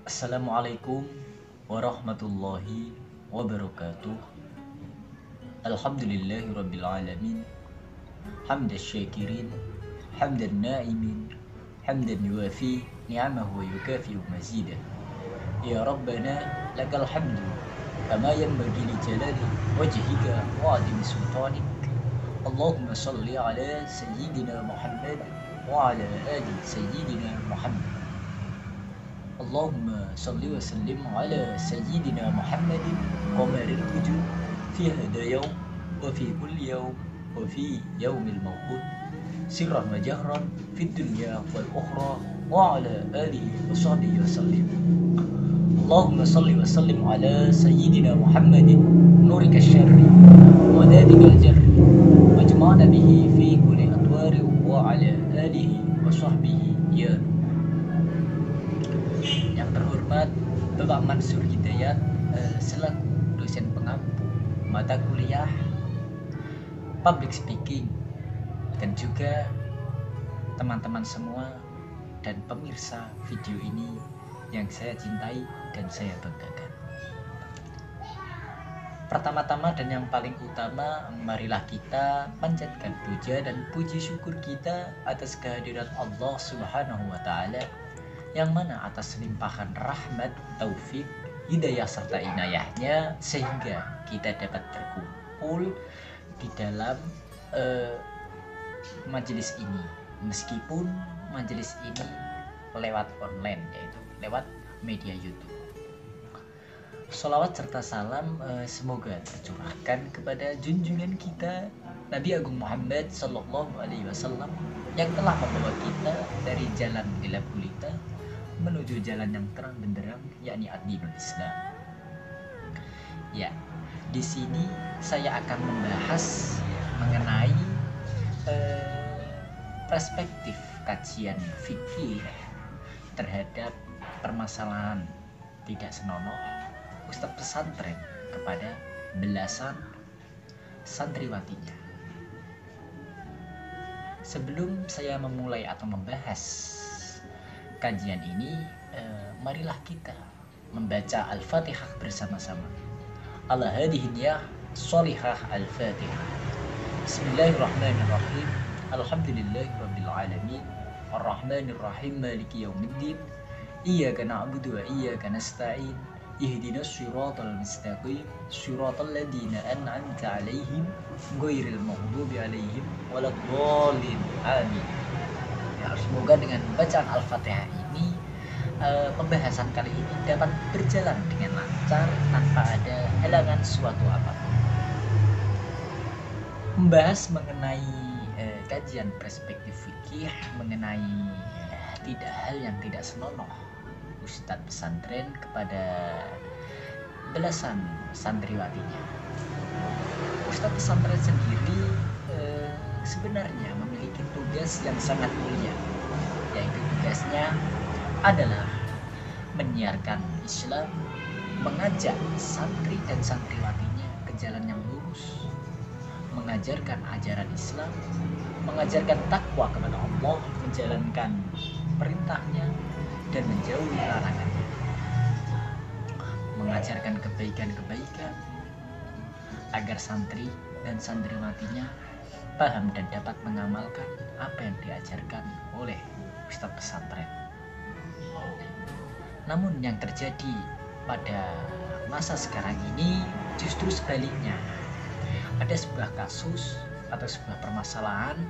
Assalamualaikum warahmatullahi wabarakatuh. Alhamdulillahi rabbil alamin. Hamdan syakirin, hamdan na'imin, hamdan yuwafi ni'amahu wa yukafi'u mazidah. Ya Rabbana lakal hamdu kama yanbaghi li jalali wajhika wa 'azimi sultanik. Allahumma salli ala sayyidina Muhammad wa ala ali sayyidina Muhammad. Allahumma salli wa sallim ala sayyidina Muhammadin qamaril wujud fi hada yawm wa fi kulli yawm wa fi yawmil maw'ud sirran wa jahran fid dunya wal ukhra wa ala alihi wa sahbihi wa sallim. Allahumma salli wa sallim ala sayyidina Muhammadin nurika syarri wa dadika jarri wa jama'na bihi fi kulli atwari wa ala alihi wa sahbihi ya. Yang terhormat Bapak Mansur Hidayat selaku dosen pengampu mata kuliah public speaking, dan juga teman-teman semua dan pemirsa video ini yang saya cintai dan saya banggakan. Pertama-tama dan yang paling utama, marilah kita panjatkan puja dan puji syukur kita atas kehadiran Allah Subhanahu wa Ta'ala, yang mana atas limpahan rahmat, taufik, hidayah serta inayahnya sehingga kita dapat berkumpul di dalam majelis ini, meskipun majelis ini lewat online, yaitu lewat media YouTube. Sholawat serta salam semoga tercurahkan kepada junjungan kita Nabi Agung Muhammad Sallallahu Alaihi Wasallam yang telah membawa kita dari jalan gelap gulita menuju jalan yang terang benderang, yakni ad-dinul Islam. Ya, di sini saya akan membahas mengenai perspektif kajian fikih terhadap permasalahan tidak senonoh Ustadz pesantren kepada belasan santriwatinya. Sebelum saya memulai atau membahas kajian ini, marilah kita membaca Al-Fatihah bersama-sama. Ala hadhihi niyah sholihah Al-Fatihah. Bismillahirrahmanirrahim. Alhamdulillahi rabbil alamin. Arrahmanir rahim, maliki yaumiddin. Iyyaka na'budu wa iyyaka nasta'in. Ihdinas shiratal mustaqim, shiratal ladzina an'amta 'alaihim ghairil maghdubi 'alaihim waladdallin. Amin. Ya, semoga dengan bacaan Al-Fatihah ini pembahasan kali ini dapat berjalan dengan lancar tanpa ada halangan suatu apapun. Membahas mengenai kajian perspektif fikih mengenai tidak hal yang tidak senonoh Ustadz pesantren kepada belasan santriwatinya. Ustadz pesantren sendiri sebenarnya memiliki tugas yang sangat mulia, yaitu tugasnya adalah menyiarkan Islam, mengajak santri dan santriwatinya ke jalan yang lurus, mengajarkan ajaran Islam, mengajarkan takwa kepada Allah, menjalankan perintahnya dan menjauhi larangannya, mengajarkan kebaikan-kebaikan agar santri dan santriwatinya paham dan dapat mengamalkan apa yang diajarkan oleh Ustadz pesantren. Namun yang terjadi pada masa sekarang ini justru sebaliknya. Ada sebuah kasus atau sebuah permasalahan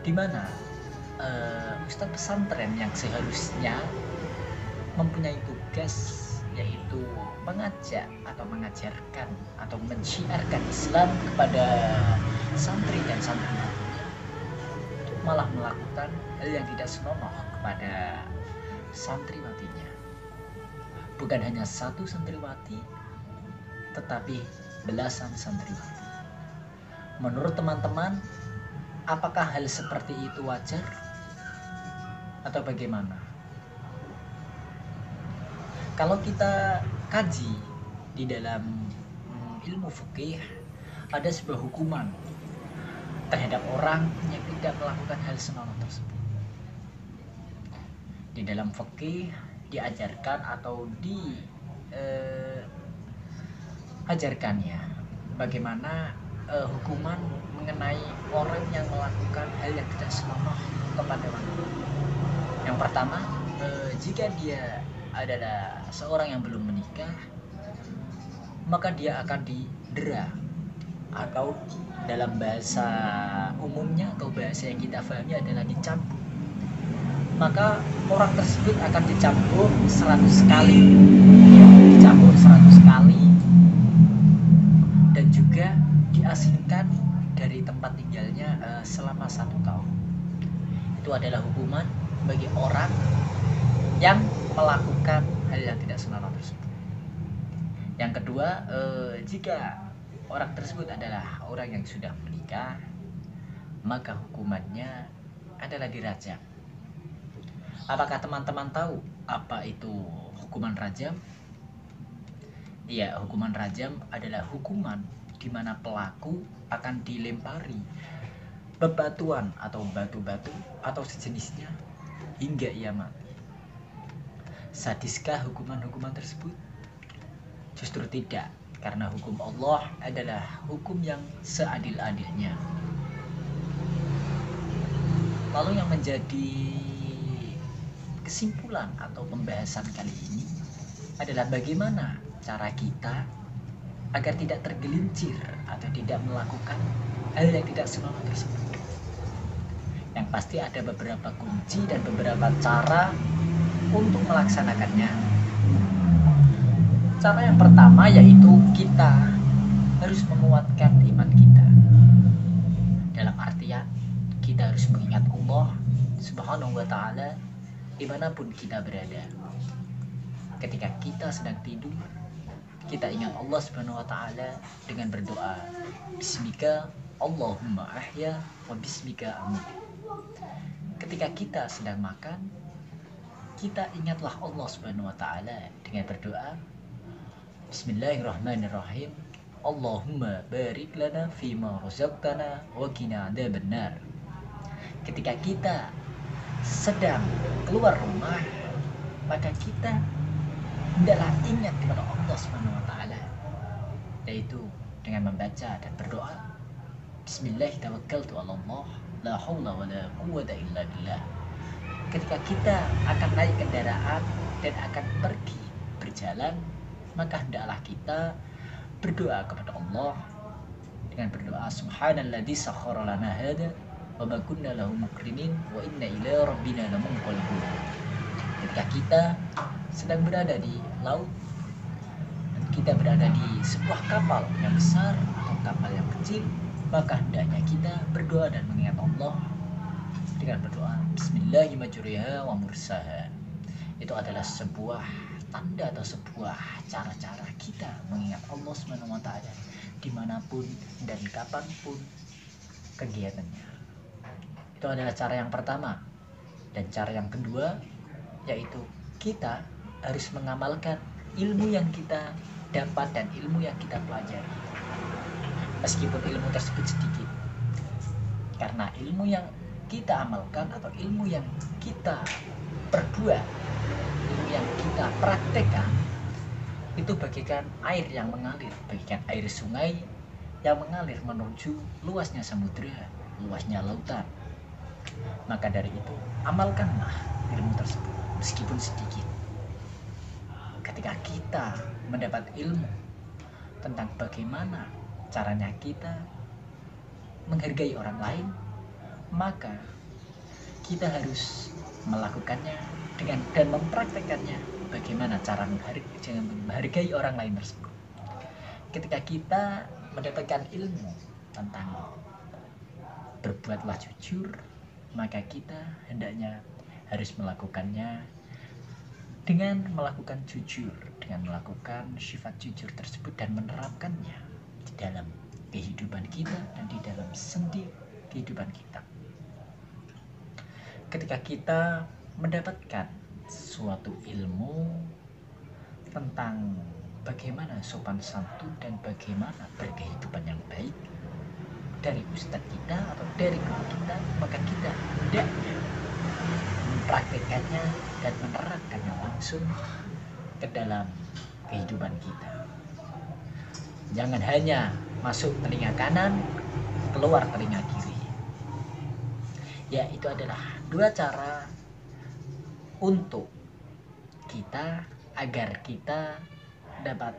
di mana Ustadz pesantren yang seharusnya mempunyai tugas yaitu mengajak atau mengajarkan atau mensiarkan Islam kepada santri dan santriwatinya malah melakukan hal yang tidak senonoh kepada santriwatinya. Bukan hanya satu santriwati, tetapi belasan santriwati. Menurut teman-teman, apakah hal seperti itu wajar atau bagaimana? Kalau kita kaji di dalam ilmu fikih, ada sebuah hukuman terhadap orang yang tidak melakukan hal senonoh tersebut. Di dalam fikih diajarkan atau diajarkannya bagaimana hukuman mengenai orang yang melakukan hal yang tidak senonoh kepada wanita. Yang pertama, jika dia adalah seorang yang belum menikah, maka dia akan didera, atau dalam bahasa umumnya atau bahasa yang kita pahami adalah dicambuk. Maka orang tersebut akan dicambuk 100 kali, dicambuk 100 kali, dan juga diasingkan dari tempat tinggalnya selama 1 tahun. Itu adalah hukuman bagi orang yang melakukan hal yang tidak senonoh tersebut. Yang kedua, jika orang tersebut adalah orang yang sudah menikah, maka hukumannya adalah dirajam. Apakah teman-teman tahu apa itu hukuman rajam? Iya, hukuman rajam adalah hukuman di mana pelaku akan dilempari bebatuan atau batu-batu atau sejenisnya hingga ia mati. Sadiskah hukuman-hukuman tersebut? Justru tidak, karena hukum Allah adalah hukum yang seadil-adilnya. Lalu yang menjadi kesimpulan atau pembahasan kali ini adalah bagaimana cara kita agar tidak tergelincir atau tidak melakukan hal yang tidak senonoh tersebut. Yang pasti ada beberapa kunci dan beberapa cara untuk melaksanakannya. Cara yang pertama yaitu kita harus menguatkan iman kita. Dalam artian kita harus mengingat Allah Subhanahu wa ta'ala dimanapun kita berada. Ketika kita sedang tidur, kita ingat Allah Subhanahu wa ta'ala dengan berdoa, Bismika Allahumma ahya wa bismika amut. Ketika kita sedang makan, kita ingatlah Allah Subhanahu wa ta'ala dengan berdoa, Bismillahirrahmanirrahim, Allahumma barik lana fima razaqtana wa qina adzabannar. Ketika kita sedang keluar rumah, maka kita hendaklah ingat kepada Allah Subhanahu wa ta'ala, yaitu dengan membaca dan berdoa, Bismillah tawakkaltu 'ala Allah, la haula wala quwwata illa billah. Ketika kita akan naik kendaraan dan akan pergi berjalan, maka hendaklah kita berdoa kepada Allah dengan berdoa, Subhanalladzi sakhkhara lana hada wa ma kunna lahu muqrinin wa inna ila rabbina lamunqalibun. Ketika kita sedang berada di laut dan kita berada di sebuah kapal yang besar atau kapal yang kecil, maka hendaknya kita berdoa dan mengingat Allah dengan berdoa Bismillahirrahmanirrahim wa mursaha. Itu adalah sebuah tanda atau sebuah cara-cara kita mengingat Allah Subhanahu wa ta'ala dimanapun dan kapanpun kegiatannya. Itu adalah cara yang pertama. Dan cara yang kedua yaitu kita harus mengamalkan ilmu yang kita dapat dan ilmu yang kita pelajari, meskipun ilmu tersebut sedikit. Karena ilmu yang kita amalkan atau ilmu yang kita perbuat, ilmu yang kita praktekkan, itu bagikan air yang mengalir, bagikan air sungai yang mengalir menuju luasnya samudera, luasnya lautan. Maka dari itu, amalkanlah ilmu tersebut meskipun sedikit. Ketika kita mendapat ilmu tentang bagaimana caranya kita menghargai orang lain, maka kita harus melakukannya dengan dan mempraktekannya bagaimana cara menghargai orang lain tersebut. Ketika kita mendapatkan ilmu tentang berbuatlah jujur, maka kita hendaknya harus melakukannya dengan melakukan jujur, dengan melakukan sifat jujur tersebut dan menerapkannya di dalam kehidupan kita dan di dalam sendi kehidupan kita. Ketika kita mendapatkan suatu ilmu tentang bagaimana sopan santun dan bagaimana berkehidupan yang baik dari ustadz kita atau dari guru kita, maka kita hendaknya mempraktikkannya dan menerapkannya langsung ke dalam kehidupan kita. Jangan hanya masuk telinga kanan, keluar telinga kiri. Ya, itu adalah dua cara untuk kita agar kita dapat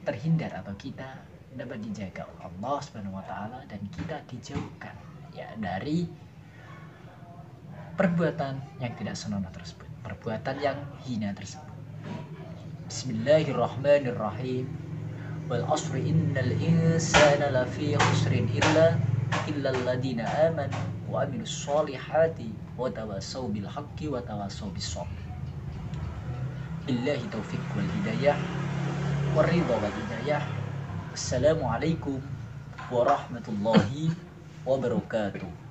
terhindar atau kita dapat dijaga oleh Allah Subhanahu wa taala dan kita dijauhkan ya dari perbuatan yang tidak senonoh tersebut, perbuatan yang hina tersebut. Bismillahirrahmanirrahim. Wal asri innal insana lafi khusrin illa alladziina aamanu wa 'amilus shalihati wa tawassaw bil haqqi wa tawassaw bis sabr. Billahi taufiq wal hidayah war ridha wal hidayah. Assalamualaikum warahmatullahi wabarakatuh.